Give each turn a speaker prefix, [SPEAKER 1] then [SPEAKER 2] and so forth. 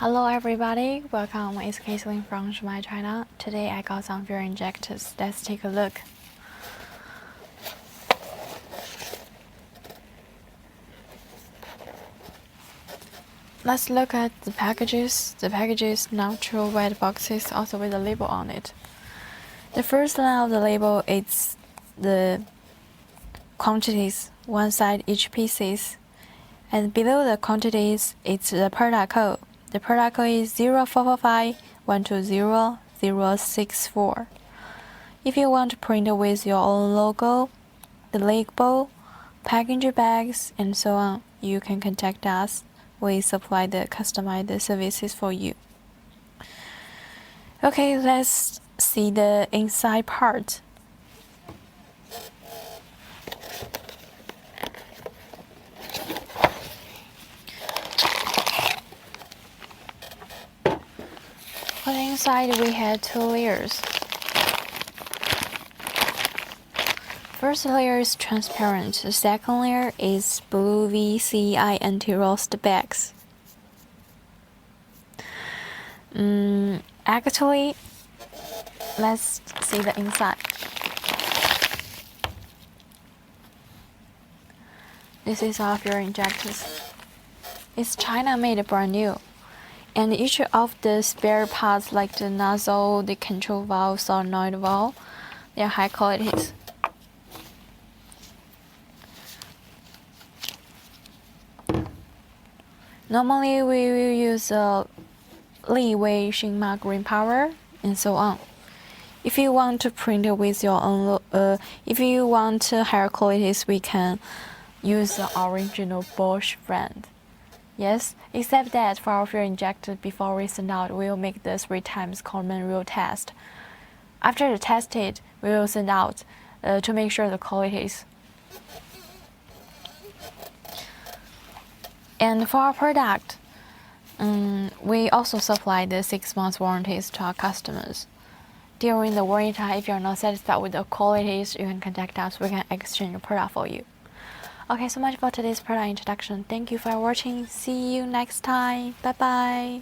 [SPEAKER 1] Hello everybody, welcome, it's Caitlin from Shumatt, China. Today I got some fuel injectors. Let's take a look. Let's look at the packages. The packages natural white boxes also with a label on it. The first line of the label is the quantities, one side each pieces, and below the quantities it's the product code. The product code is 0445120064. If you want to print with your own logo, the label, packaging bags, and so on, you can contact us. We supply the customized services for you. Okay, let's see the inside part. On the inside, we have two layers. First layer is transparent. The second layer is blue VCI anti-rust bags. Actually, let's see the inside. This is our fuel injectors. It's China-made, brand new. And each of the spare parts, like the nozzle, the control valve, solenoid valve, they are high qualities. Normally, we will use leeway Shumatt green power and so on. If you want to print it with your own, if you want higher qualities, we can use the original Bosch brand. Yes, except that for our fuel injector, before we send out, we will make the 3 times common real test. After the tested, we will send out to make sure the qualities. And for our product, we also supply the 6 months warranties to our customers. During the warranty time, if you're not satisfied with the qualities, you can contact us. We can exchange the product for you. Okay, so much for today's product introduction. Thank you for watching. See you next time. Bye bye.